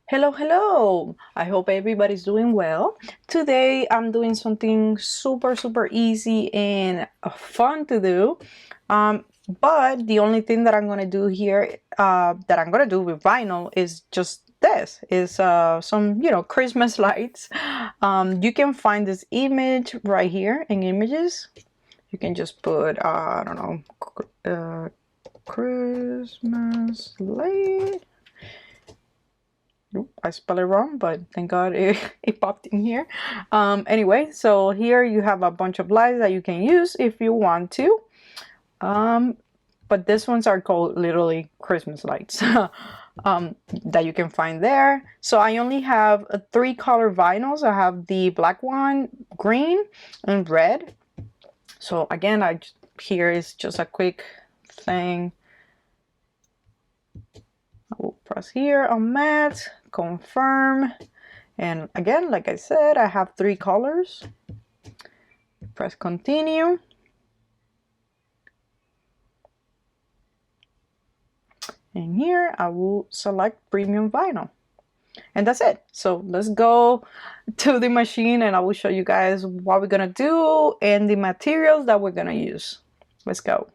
Hello, hello! I hope everybody's doing well. Today I'm doing something super easy and fun to do. But the only thing that I'm gonna do here, that I'm gonna do with vinyl is just this, is some, Christmas lights. You can find this image right here in images. You can just put, I don't know, Christmas light. Nope, I spelled it wrong, but thank God it popped in here. Anyway, so here you have a bunch of lights that you can use if you want to. But these ones are called literally Christmas lights that you can find there. So I only have three color vinyls. I have the black one, green, and red. So again, here is just a quick thing. I will press here on mat, confirm, and again, like I said, I have three colors. Press continue. And here I will select premium vinyl. And that's it. So let's go to the machine and I will show you guys what we're gonna do and the materials that we're gonna use. Let's go.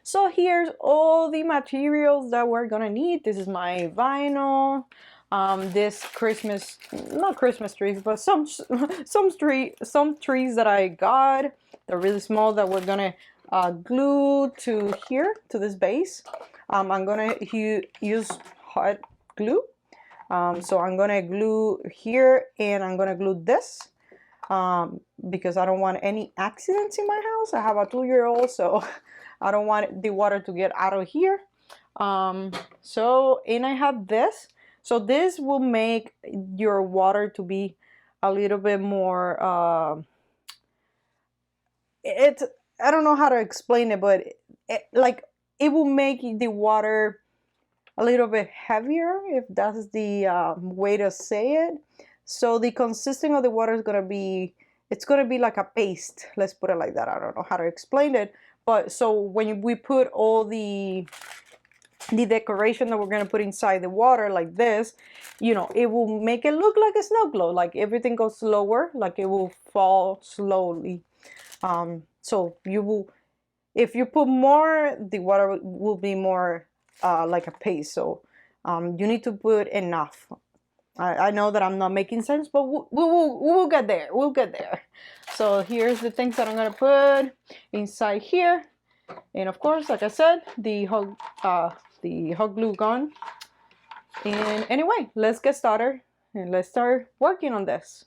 So here's all the materials that we're gonna need. This is my vinyl. This Christmas, not Christmas trees, but some trees that I got. They're really small that we're gonna glue to here, to this base. I'm gonna use hot glue. So I'm gonna glue here and I'm gonna glue this because I don't want any accidents in my house. I have a 2-year-old, so I don't want the water to get out of here. And I have this. So this will make your water to be a little bit more, I don't know how to explain it, but it will make the water a little bit heavier, if that's the way to say it. So the consistency of the water is going to be, it's going to be like a paste. Let's put it like that. I don't know how to explain it. But so when we put all the decoration that we're going to put inside the water like this, it will make it look like a snow globe. Like everything goes slower, like it will fall slowly. So you will, if you put more, the water will be more like a paste. So you need to put enough. I know that I'm not making sense, but we'll get there. We'll get there. So here's the things that I'm gonna put inside here, and of course, like I said, the hot glue gun. And anyway, let's get started and let's start working on this.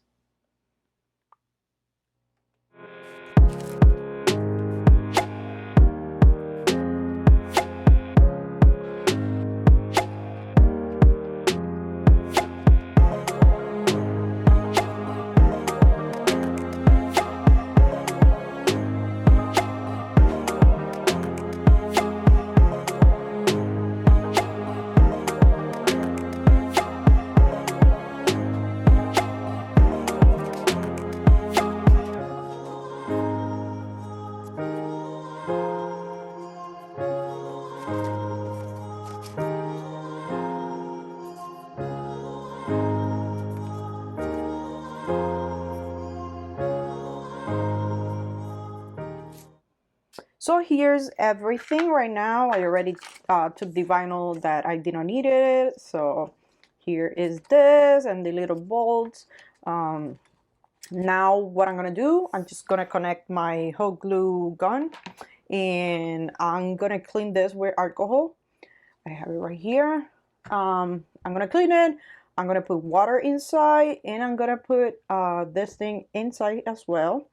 So here's everything right now. I already took the vinyl that I did not need it. So here is this and the little bolts. Now what I'm gonna do, I'm just gonna connect my hot glue gun and I'm gonna clean this with alcohol. I have it right here. I'm gonna clean it. I'm gonna put water inside and I'm gonna put this thing inside as well.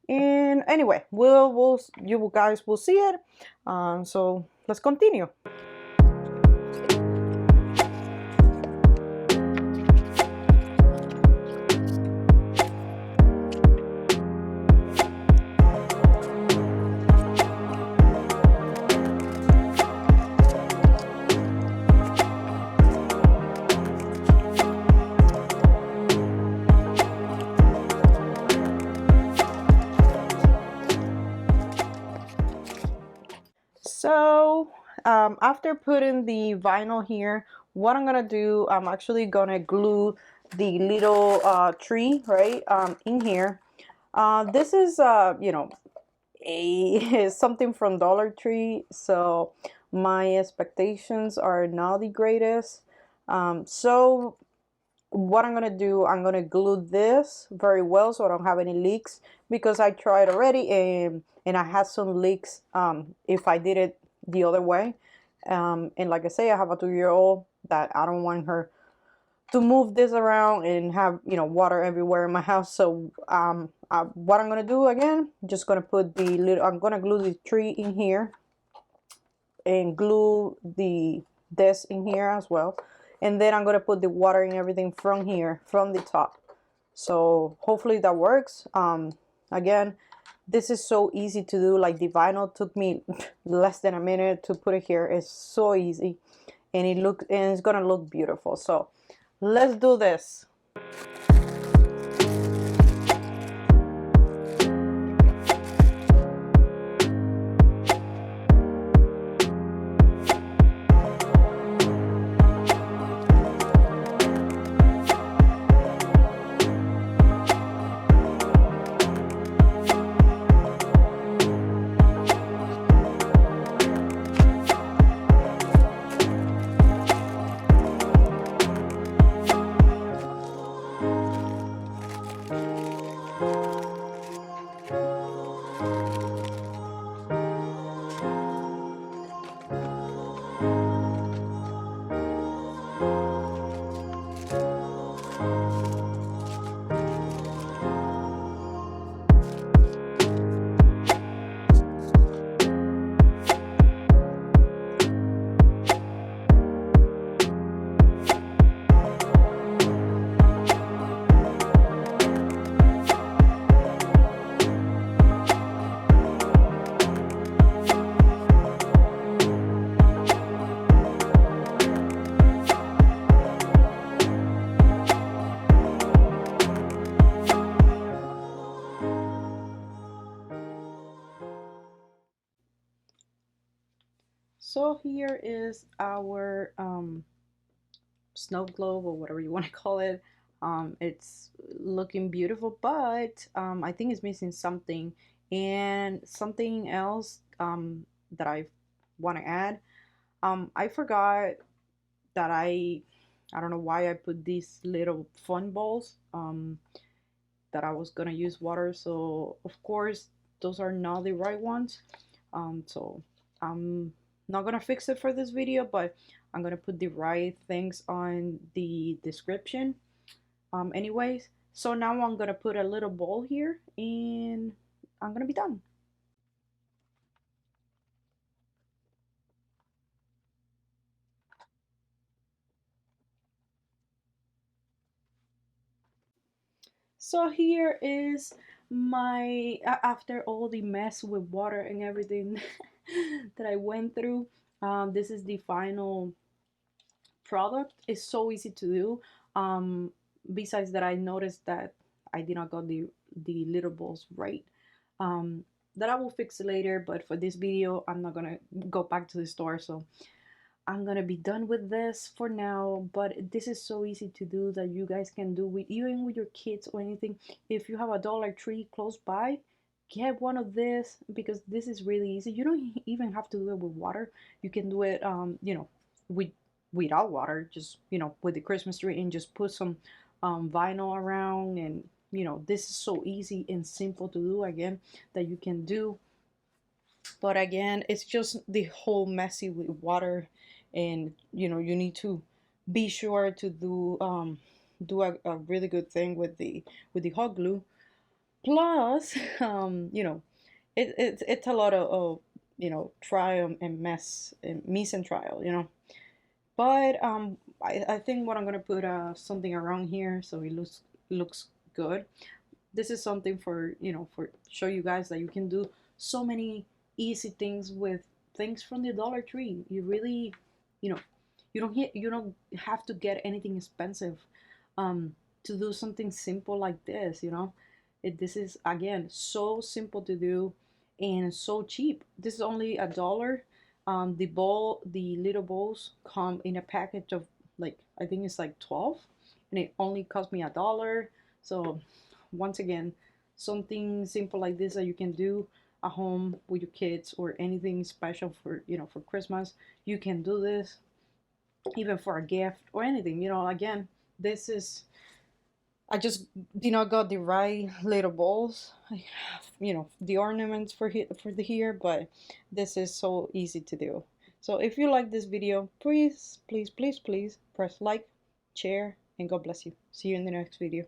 And anyway, you guys will see it. So let's continue. So after putting the vinyl here, what I'm gonna do, I'm actually gonna glue the little tree right in here. This is you know, a something from Dollar Tree, so my expectations are not the greatest. So what I'm gonna do, I'm gonna glue this very well so I don't have any leaks, because I tried already and I had some leaks if I did it the other way. And like I say, I have a 2-year-old that I don't want her to move this around and have, you know, water everywhere in my house. So what I'm gonna do again, just gonna put the little, I'm gonna glue the tree in here and glue this in here as well, and then I'm gonna put the water and everything from here, from the top. So hopefully that works. Again, this is so easy to do. Like, the vinyl took me less than a minute to put it here. It's so easy, and it's gonna look beautiful. So let's do this. So here is our snow globe, or whatever you want to call it. It's looking beautiful, but I think it's missing something. And something else that I want to add, I forgot that I don't know why I put these little fun balls that I was gonna use water. So of course those are not the right ones. So I'm not gonna fix it for this video, but I'm gonna put the right things on the description. Anyways, so now I'm gonna put a little bowl here and I'm gonna be done. So here is my after all the mess with water and everything that I went through. This is the final product. It's so easy to do. Besides that, I noticed that I did not got the little balls right. Um, that I will fix later, but for this video, I'm not gonna go back to the store, so I'm gonna be done with this for now. But this is so easy to do that you guys can do with even with your kids or anything. If you have a Dollar Tree close by, get one of this, because this is really easy. You don't even have to do it with water. You can do it you know, with without water, just, you know, with the Christmas tree, and just put some vinyl around. And you know, this is so easy and simple to do, again, that you can do. But again, it's just the whole messy with water, and you know, you need to be sure to do a really good thing with the hot glue. Plus you know, it's a lot of you know, trial and mess and mise and trial, you know. But I think what I'm gonna put something around here so it looks good. This is something for, you know, for show you guys that you can do so many easy things with things from the Dollar Tree. You really, you know, you don't have to get anything expensive to do something simple like this, you know. This is, again, so simple to do and so cheap. This is only $1. The little bowls come in a package of, like, I think it's like 12, and it only cost me $1. So once again, something simple like this that you can do at home with your kids, or anything special for, for Christmas, you can do this, even for a gift or anything. Again, this is, I just did not got the right little bowls. I have, the ornaments for the here, but this is so easy to do. So if you like this video, please, please, please, please press like, share, and God bless you. See you in the next video.